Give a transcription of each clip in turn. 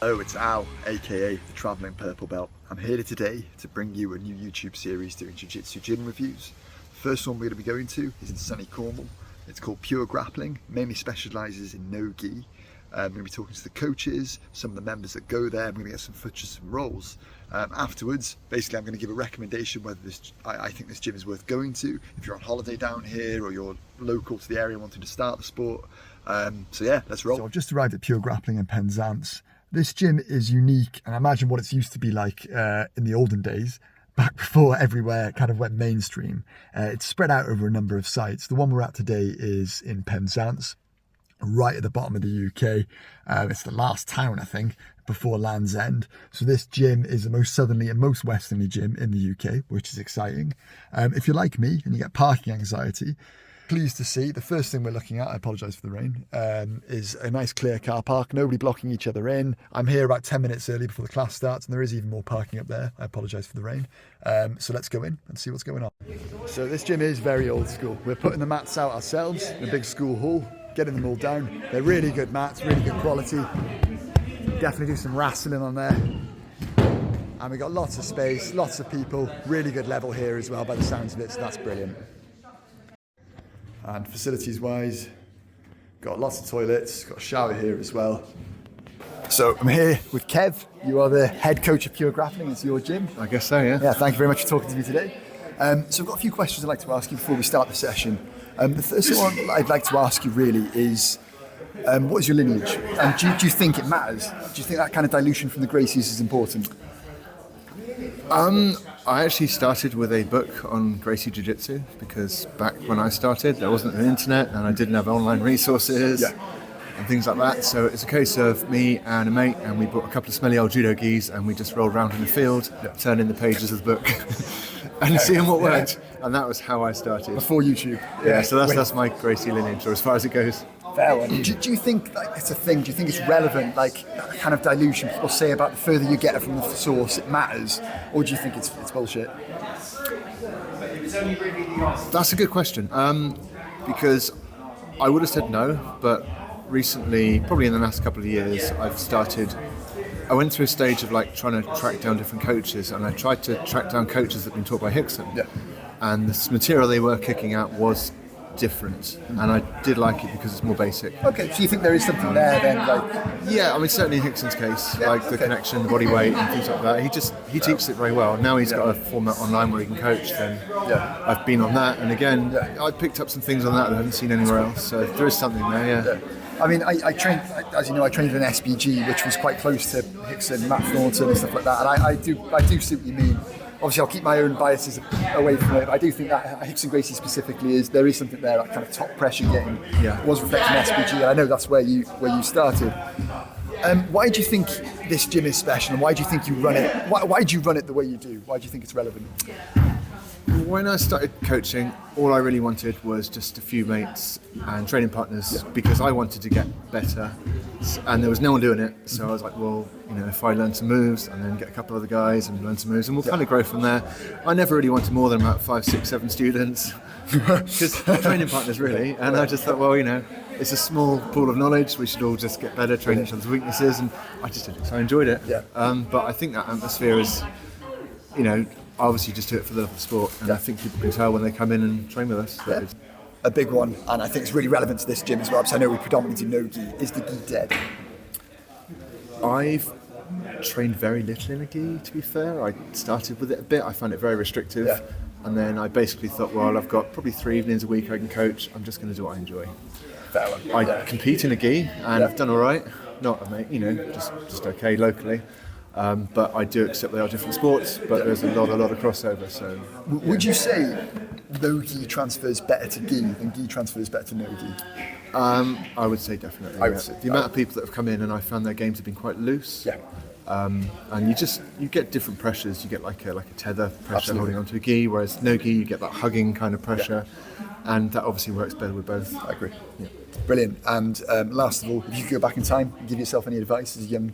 Hello, it's Al, aka the Travelling Purple Belt. I'm here today to bring you a new YouTube series doing Jiu Jitsu gym reviews. The first one we're going to be going to is in sunny Cornwall. It's called Pure Grappling, mainly specialises in nogi. I'm going to be talking to the coaches, some of the members that go there. I'm going to get some footage, some rolls. Afterwards, basically I'm going to give a recommendation whether I think this gym is worth going to, if you're on holiday down here or you're local to the area wanting to start the sport. So yeah, let's roll. So I've just arrived at Pure Grappling in Penzance. This gym is unique, and I imagine what it's used to be like in the olden days, back before everywhere kind of went mainstream. It's spread out over a number of sites. The one we're at today is in Penzance, right at the bottom of the UK. It's the last town, I think, before Land's End. So this gym is the most southerly and most westerly gym in the UK, which is exciting. If you're like me and you get parking anxiety, pleased to see the first thing we're looking at, I apologise for the rain, is a nice clear car park, nobody blocking each other in. I'm here about 10 minutes early before the class starts, and there is even more parking up there. I apologise for the rain. So let's go in and see what's going on. So this gym is very old school. We're putting the mats out ourselves in a big school hall, getting them all down. They're really good mats, really good quality. Definitely do some wrestling on there. And we've got lots of space, lots of people, really good level here as well by the sounds of it, so that's brilliant. And facilities wise, got lots of toilets, got a shower here as well. So I'm here with Kev. You are the head coach of Pure Grappling. It's your gym. I guess so, yeah. Yeah, thank you very much for talking to me today. So I've got a few questions I'd like to ask you before we start the session. The first one I'd like to ask you really is, what is your lineage? And do you think it matters? Do you think that kind of dilution from the Gracies is important? I actually started with a book on Gracie Jiu Jitsu because back when I started there wasn't an internet and I didn't have online resources and things like that, so it's a case of me and a mate, and we bought a couple of smelly old judo gis and we just rolled around in the field, turning the pages of the book and seeing what worked, and that was how I started. Before YouTube? Yeah, so that's my Gracie lineage, or as far as it goes. Fair one. Do you think like it's a thing? Do you think it's relevant, like that kind of dilution people say about the further you get from the source, it matters? Or do you think it's bullshit? That's a good question, because I would have said no, but recently, probably in the last couple of years, I went through a stage of like trying to track down different coaches, and I tried to track down coaches that had been taught by Hickson. Yeah. And this material they were kicking out was different, and I did like it because it's more basic. Okay, so you think there is something there then, like? Yeah, I mean certainly in Hickson's case, like the connection, the body weight and things like that, he teaches it very well. Now he's got a format online where he can coach, then I've been on that, and again I picked up some things on that I haven't seen anywhere else, so there is something there. I mean, I trained, as you know, I trained in SBG, which was quite close to Hickson, Matt Thornton and stuff like that, and I do see what you mean. Obviously, I'll keep my own biases away from it. But I do think that Hickson Gracie specifically there is something there, that kind of top pressure getting was reflecting SBG, and I know that's where you started. Why do you think this gym is special, and why do you think you run it? Why do you run it the way you do? Why do you think it's relevant? When I started coaching, all I really wanted was just a few mates and training partners because I wanted to get better, and there was no one doing it. So I was like, well, you know, if I learn some moves and then get a couple other guys and learn some moves, and we'll kind of grow from there. I never really wanted more than about 5, 6, 7 students, because training partners really. And I just thought, well, you know, it's a small pool of knowledge. We should all just get better, train each other's weaknesses, and I just did it. So I enjoyed it. But I think that atmosphere is, you know, I obviously just do it for the love of the sport, and I think people can tell when they come in and train with us. A big one, and I think it's really relevant to this gym as well, because I know we predominantly do no-gi. Is the gi dead? I've trained very little in a gi, to be fair. I started with it a bit, I found it very restrictive, and then I basically thought, well, I've got probably 3 evenings a week I can coach, I'm just going to do what I enjoy. Fair one. I compete in a gi, and I've done all right. Not, you know, just okay locally. But I do accept they are different sports, but there's a lot of crossover. So, would you say no-gi transfers better to gi than gi transfers better to no-gi? I would say definitely. The amount of people that have come in and I found their games have been quite loose. And you get different pressures. You get like a tether pressure holding onto a gi, whereas no-gi you get that hugging kind of pressure, and that obviously works better with both. I agree. Brilliant. And last of all, if you could go back in time and give yourself any advice as a young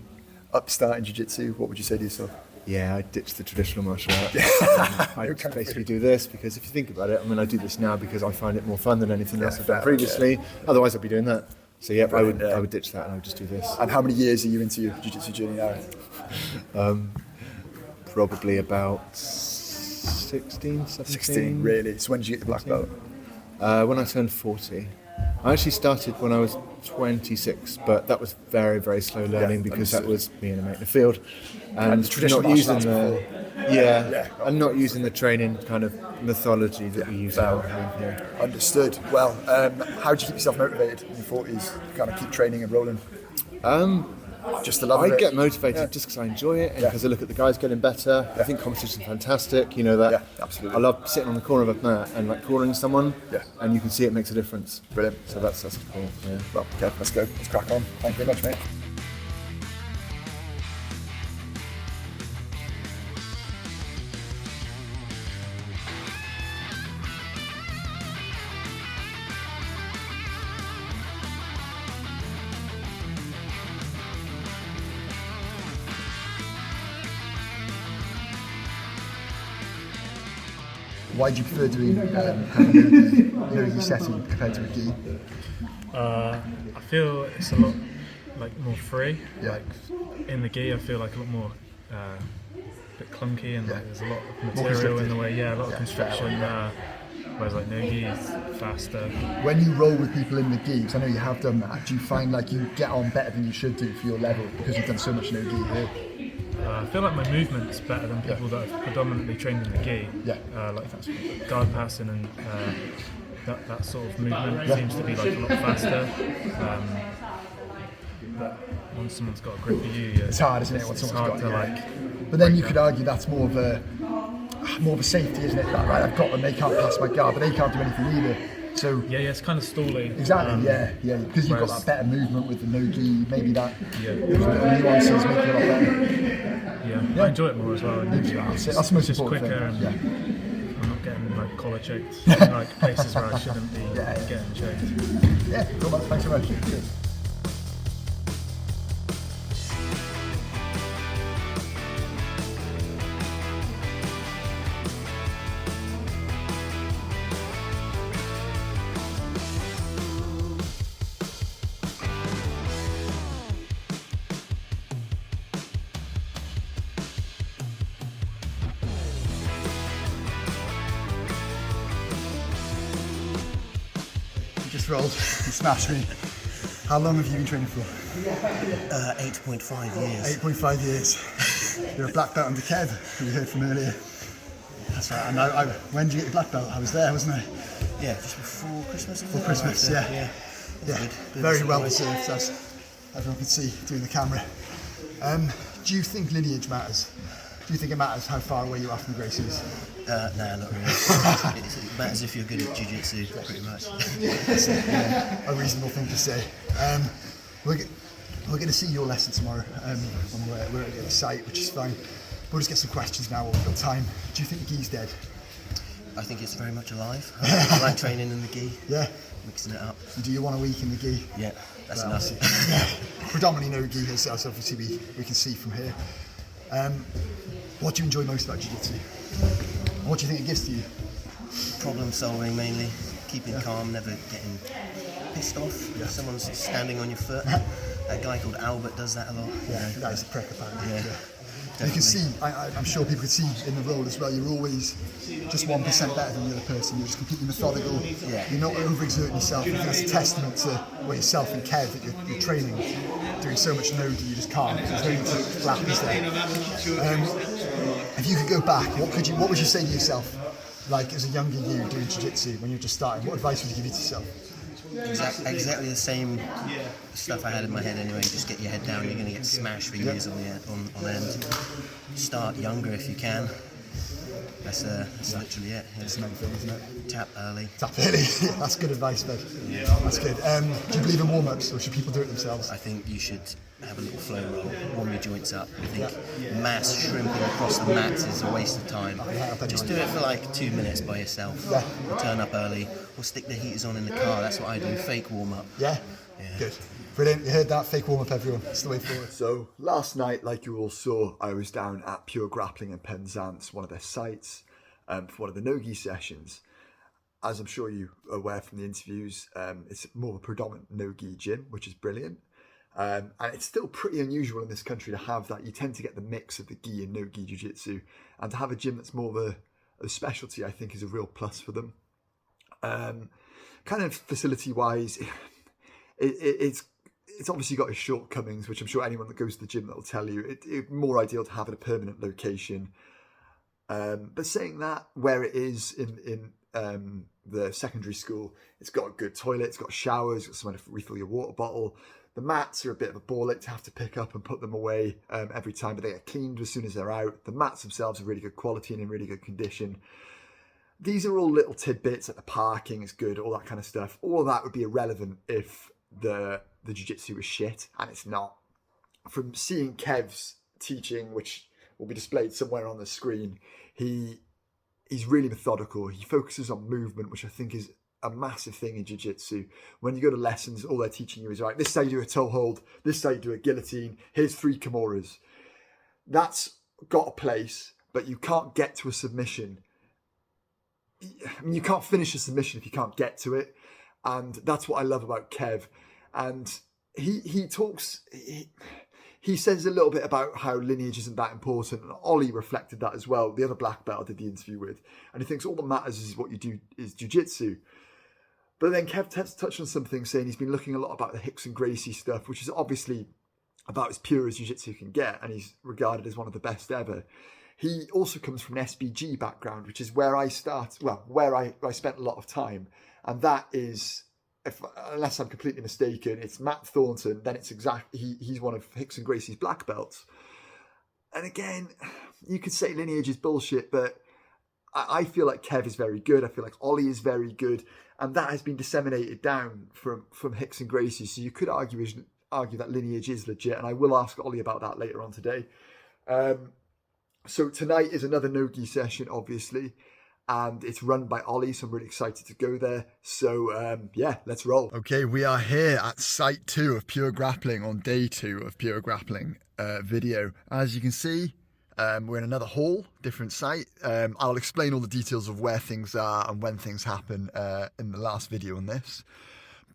upstart in jiu-jitsu, what would you say to yourself? Yeah, I ditched the traditional martial art. I basically do this because if you think about it, I mean, I do this now because I find it more fun than anything else I've done previously. Otherwise, I'd be doing that. So yeah, Brilliant, I would ditch that and I would just do this. And how many years are you into your jiu-jitsu journey now? Probably about 16, 17. 16, really? So when did you get the black belt? When I turned 40. I actually started when I was 26, but that was very, very slow learning because that was me and a mate in the field, and the traditional not using martial and not using the training kind of mythology that we use now. Yeah. Understood. Well, how do you keep yourself motivated in your 40s? Kind of keep training and rolling? Just the love of it? I get motivated just because I enjoy it and because I look at the guys getting better. I think competition's fantastic. You know that. Yeah, absolutely. I love sitting on the corner of a mat and like calling someone, and you can see it makes a difference. Brilliant. So that's cool. Yeah. Well, okay, let's go. Let's crack on. Thank you very much, mate. Why do you prefer doing nogi setting compared to a gi? I feel it's a lot more free. Yeah. Like in the gi, I feel like a lot more bit clunky and there's a lot of material in the way. Yeah, a lot of constriction. Whereas like nogi is faster. When you roll with people in the gi, because I know you have done that, do you find like you get on better than you should do for your level because you've done so much nogi here? I feel like my movement's better than people that have predominantly trained in the gi. Like guard passing and that sort of movement seems to be like a lot faster. But once someone's got a grip of you, it's hard, isn't it? Once it's someone's hard got to like. But then you could argue that's more of a safety, isn't it? Like, right, I've got them, they can't pass my guard, but they can't do anything either. So yeah, it's kind of stalling. Exactly, because you've got that better movement with the no-gi, maybe that little nuances make it a lot better. Yeah, I enjoy it more as well. That's the most just important quicker thing. and I'm not getting like collar checked in like places where I shouldn't be getting checked. Yeah, cool man, thanks so much. Cheers. Just rolled, you smashed me. How long have you been training for? 8.5 years. 8.5 years. You're a black belt under Kev, who we heard from earlier. That's right. And when did you get your black belt? I was there, wasn't I? Yeah, just before Christmas. Before Christmas, yeah. Good. Very well deserved, as everyone can see through the camera. Do you think lineage matters? Do you think it matters how far away you are from Gracie's? No, not really. It matters if you're good at jiu-jitsu, pretty much. That's a reasonable thing to say. We're going to see your lesson tomorrow when we're at the site, which is fine. We'll just get some questions now while we've got time. Do you think the gi's dead? I think it's very much alive. I like training in the gi. Yeah. Mixing it up. And do you want a week in the gi? Yeah, that's enough. Predominantly no gi, as obviously we can see from here. What do you enjoy most about jiu-jitsu? What do you think it gives to you? Problem solving mainly, keeping calm, never getting pissed off. Someone's standing on your foot. That guy called Albert does that a lot. Yeah, that is a prick apparently. Yeah. You can see, I'm sure people can see in the role as well, you're always just 1% better than the other person. You're just completely methodical. Yeah. You're not overexerting yourself. I think that's a testament to yourself and Kev that you're training, doing so much nogi, you just can't. There's no need to flap, is there? If you could go back, what would you say to yourself, like as a younger you doing jiu-jitsu when you're just starting? What advice would you give to yourself? Exactly the same stuff I had in my head anyway. Just get your head down. You're going to get smashed for years on end. Start younger if you can. That's literally it. That's the main thing, isn't it? Tap early. Tap early. That's good advice, bud. Yeah. That's good. Do you believe in warm-ups, or should people do it themselves? I think you should have a little flow roll, warm your joints up. I think mass shrimping across the mats is a waste of time. Just do it for like 2 minutes by yourself. Yeah. Turn up early, or stick the heaters on in the car. That's what I do. Fake warm-up. Yeah. Good. Brilliant. You heard that? Fake warm-up, everyone. That's the way forward. So last night, like you all saw, I was down at Pure Grappling in Penzance, one of their sites, for one of the nogi sessions. as I'm sure you are aware from the interviews, it's more of a predominant no-gi gym, which is brilliant. And it's still pretty unusual in this country to have that. You tend to get the mix of the gi and no-gi jiu-jitsu, and to have a gym that's more of a specialty, I think, is a real plus for them. Kind of facility-wise, it's obviously got its shortcomings, which I'm sure anyone that goes to the gym that will tell you. It's more ideal to have it a permanent location. But saying that, where it is in the secondary school, it's got a good toilet, it's got showers, it's got somewhere to refill your water bottle. The mats are a bit of a ball ache to have to pick up and put them away every time, but they get cleaned as soon as they're out. The mats themselves are really good quality and in really good condition. These are all little tidbits, like the parking is good, all that kind of stuff. All of that would be irrelevant if the jiu-jitsu was shit, and it's not. From seeing Kevs teaching, which will be displayed somewhere on the screen, he's really methodical. He focuses on movement, which I think is a massive thing in jiu-jitsu. When you go to lessons, all they're teaching you is, right, this is how you do a toe hold, this is how you do a guillotine, here's 3 kimuras. That's got a place, but you can't get to a submission. I mean, you can't finish a submission if you can't get to it. And that's what I love about Kev. And he talks, he says a little bit about how lineage isn't that important. And Ollie reflected that as well, the other black belt I did the interview with. And he thinks all that matters is what you do is jiu-jitsu. But then Kev touched on something, saying he's been looking a lot about the Hicks and Gracie stuff, which is obviously about as pure as jiu-jitsu can get. And he's regarded as one of the best ever. He also comes from an SBG background, which is where I spent a lot of time. And that is, unless I'm completely mistaken, it's Matt Thornton, then it's he's one of Hicks and Gracie's black belts. And again, you could say lineage is bullshit, but I feel like Kev is very good. I feel like Ollie is very good. And that has been disseminated down from Hicks and Gracie. So you could argue that lineage is legit. And I will ask Ollie about that later on today. So tonight is another no-gi session, obviously. And it's run by Ollie, so I'm really excited to go there. So, yeah, let's roll. Okay, we are here at site 2 of Pure Grappling, on day 2 of Pure Grappling video. As you can see, we're in another hall, different site. I'll explain all the details of where things are and when things happen in the last video on this.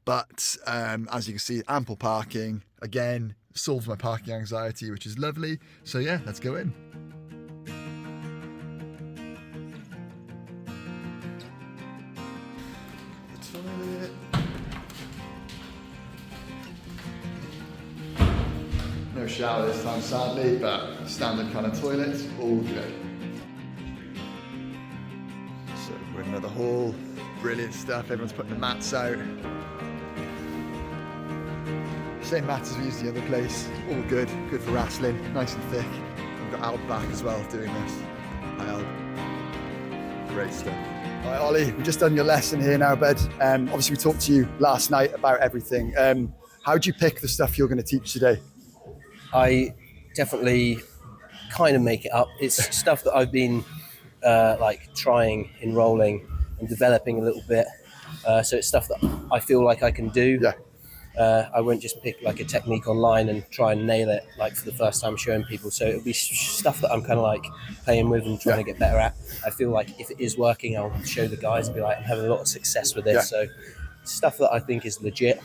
But as you can see, ample parking. Again, solves my parking anxiety, which is lovely. So yeah, let's go in. No shower this time, sadly, but standard kind of toilet, all good. So we're in another hall, brilliant stuff, everyone's putting the mats out. Same mats as we used the other place, all good for wrestling, nice and thick. We've got Alb back as well doing this. Hi Alb. Great stuff. All right, Ollie, we've just done your lesson here now, bud. Obviously we talked to you last night about everything. How do you pick the stuff you're going to teach today? I definitely kind of make it up. It's stuff that I've been trying, enrolling and developing a little bit. So it's stuff that I feel like I can do. Yeah. I won't just pick like a technique online and try and nail it like for the first time showing people. So it'll be stuff that I'm kind of like playing with and trying to get better at. I feel like if it is working, I'll show the guys and be like, I'm having a lot of success with this. Yeah. So stuff that I think is legit.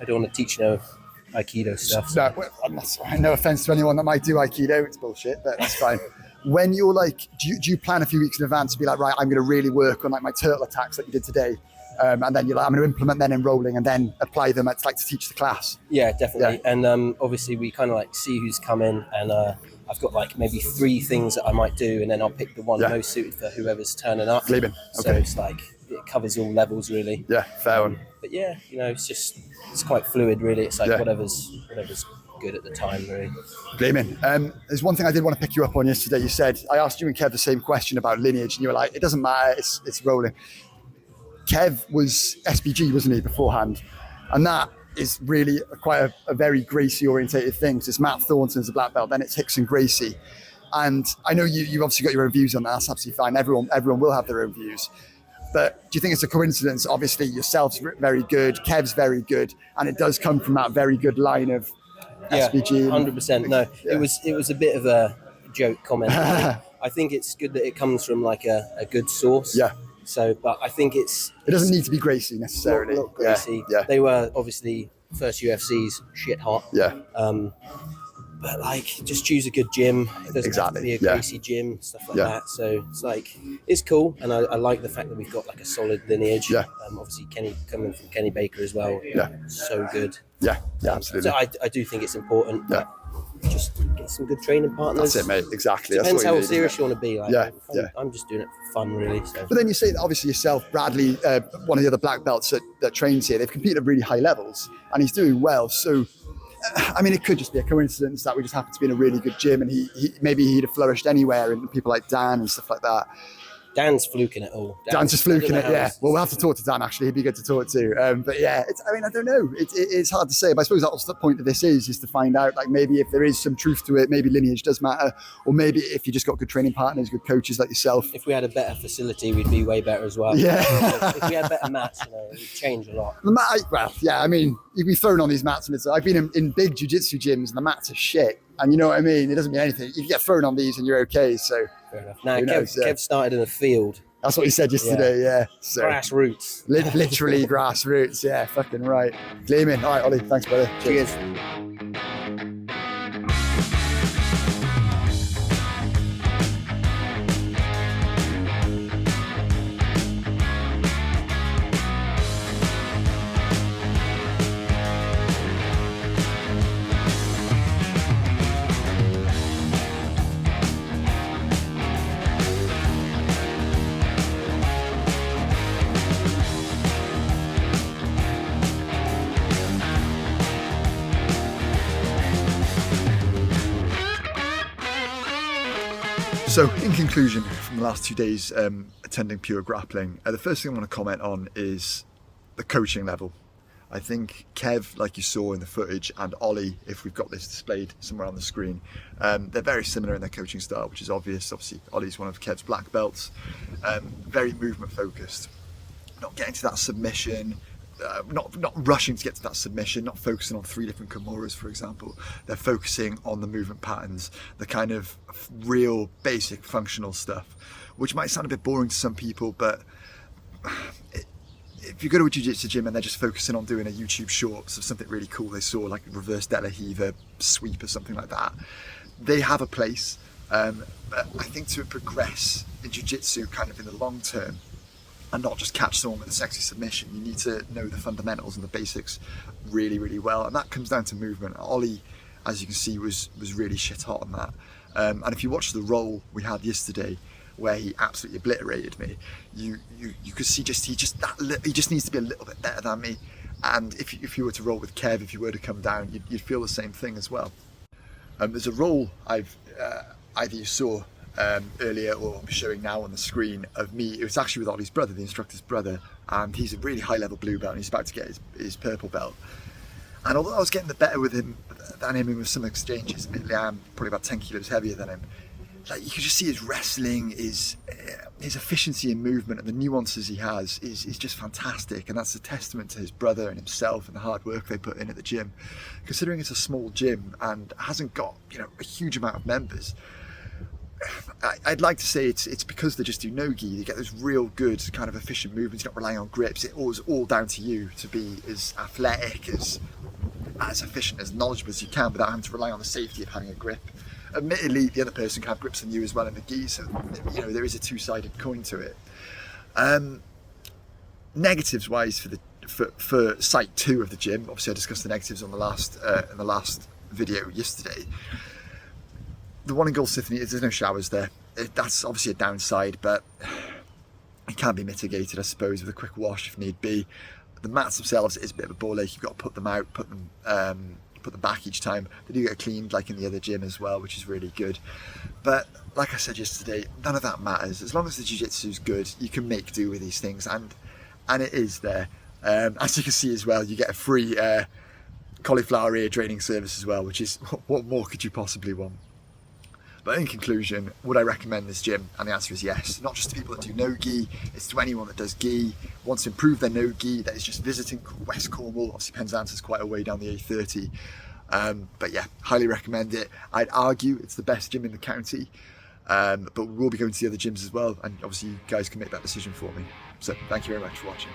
I don't want to teach Aikido stuff. So. No offense to anyone that might do Aikido, it's bullshit, but that's fine. When you're like, do you plan a few weeks in advance to be like, right, I'm going to really work on like my turtle attacks that you did today? And then you're like, I'm going to implement them in rolling and then apply them. It's like to teach the class. Yeah, definitely. Yeah. And obviously we kind of like see who's coming, and I've got like maybe 3 things that I might do, and then I'll pick the one most suited for whoever's turning up. Gleaming. So Okay. it's like, it covers all levels really. Yeah, fair one. But yeah, it's quite fluid really. It's like whatever's good at the time really. Gleaming. There's one thing I did want to pick you up on yesterday. You said, I asked you and Kev the same question about lineage, and you were like, it doesn't matter, it's rolling. Kev was SBG, wasn't he, beforehand? And that is really quite a very Gracie orientated thing. So it's Matt Thornton's the black belt, then it's Hicks and Gracie. And I know you've obviously got your own views on that. That's absolutely fine. Everyone will have their own views. But do you think it's a coincidence? Obviously, yourself's very good, Kev's very good, and it does come from that very good line of SBG. 100%. No, it was a bit of a joke comment. I think it's good that it comes from like a good source. Yeah. So, but I think It doesn't need to be Gracie necessarily. not Gracie. Yeah. They were obviously first UFCs, shit hot. Yeah. But like, just choose a good gym. It doesn't have to be a Gracie gym, stuff like that. So it's like, it's cool, and I like the fact that we've got like a solid lineage. Yeah. Obviously, Kenny coming from Kenny Baker as well. Yeah. So good. Yeah. Absolutely. So I do think it's important. Yeah. Just get some good training partners. That's it, mate. Exactly. Depends That's what how you serious need, you want to be. Like, I'm just doing it for fun, really. So. But then you say that obviously yourself, Bradley, one of the other black belts that trains here, they've competed at really high levels, and he's doing well. So, I mean, it could just be a coincidence that we just happen to be in a really good gym, and he maybe he'd have flourished anywhere, and people like Dan and stuff like that. Dan's fluking it all. Dan's just fluking it, yeah. Well, we'll have to talk to Dan, actually. He'd be good to talk to. But yeah, I don't know. It's hard to say. But I suppose that's the point of this is to find out, like, maybe if there is some truth to it, maybe lineage does matter. Or maybe if you just got good training partners, good coaches like yourself. If we had a better facility, we'd be way better as well. Yeah. If we had better mats, it would change a lot. The mat, well, yeah, I mean, you'd be thrown on these mats, and I've been in big jiu-jitsu gyms, and the mats are shit. And you know what I mean? It doesn't mean anything. You get thrown on these, and you're okay. So, fair enough. Now, Kev started in a field. That's what he said yesterday, yeah. So, grassroots. Literally grassroots, yeah, fucking right. Gleaming. All right, Ollie, thanks, brother. Cheers. So, in conclusion, from the last 2 days attending Pure Grappling, the first thing I want to comment on is the coaching level. I think Kev, like you saw in the footage, and Ollie, if we've got this displayed somewhere on the screen, they're very similar in their coaching style, which is obvious. Obviously, Ollie's one of Kev's black belts, very movement focused, not getting to that submission, not rushing to get to that submission, not focusing on 3 different Kimuras, for example. They're focusing on the movement patterns, the kind of real basic functional stuff, which might sound a bit boring to some people, but if you go to a jiu-jitsu gym and they're just focusing on doing a YouTube shorts of something really cool they saw, like reverse De La Riva sweep or something like that, they have a place. But I think to progress in jiu-jitsu kind of in the long term, and not just catch someone with a sexy submission, you need to know the fundamentals and the basics really, really well. And that comes down to movement. Ollie, as you can see, was really shit hot on that. And if you watch the roll we had yesterday, where he absolutely obliterated me, you could see he just needs to be a little bit better than me. And if you were to roll with Kev, if you were to come down, you'd feel the same thing as well. There's a roll I've either you saw earlier or I'm showing now on the screen of me. It was actually with Ollie's brother, the instructor's brother, and he's a really high level blue belt and he's about to get his purple belt. And although I was getting the better with him than him with some exchanges, admittedly I'm probably about 10 kilos heavier than him, like you could just see his wrestling, his efficiency in movement and the nuances he has is just fantastic. And that's a testament to his brother and himself and the hard work they put in at the gym. Considering it's a small gym and hasn't got, a huge amount of members, I'd like to say it's because they just do nogi. They get those real good kind of efficient movements. You're not relying on grips. It was all down to you to be as athletic, as efficient, as knowledgeable as you can without having to rely on the safety of having a grip. Admittedly, the other person can have grips on you as well in the gi, so there is a two-sided coin to it. Negatives wise for site 2 of the gym, obviously I discussed the negatives on the last video yesterday. The one in Gold Symphony is there's no showers there. That's obviously a downside, but it can be mitigated, I suppose, with a quick wash if need be. The mats themselves is a bit of a ball ache. You've got to put them out, put them back each time. They do get cleaned like in the other gym as well, which is really good. But like I said yesterday, none of that matters. As long as the jiu-jitsu is good, you can make do with these things, and it is there. As you can see as well, you get a free cauliflower ear draining service as well, which is what more could you possibly want? But in conclusion, would I recommend this gym? And the answer is yes. Not just to people that do no-gi, it's to anyone that does gi, wants to improve their no-gi, that is just visiting West Cornwall. Obviously Penzance is quite a way down the A30. But yeah, highly recommend it. I'd argue it's the best gym in the county. But we'll be going to the other gyms as well, and obviously you guys can make that decision for me. So thank you very much for watching.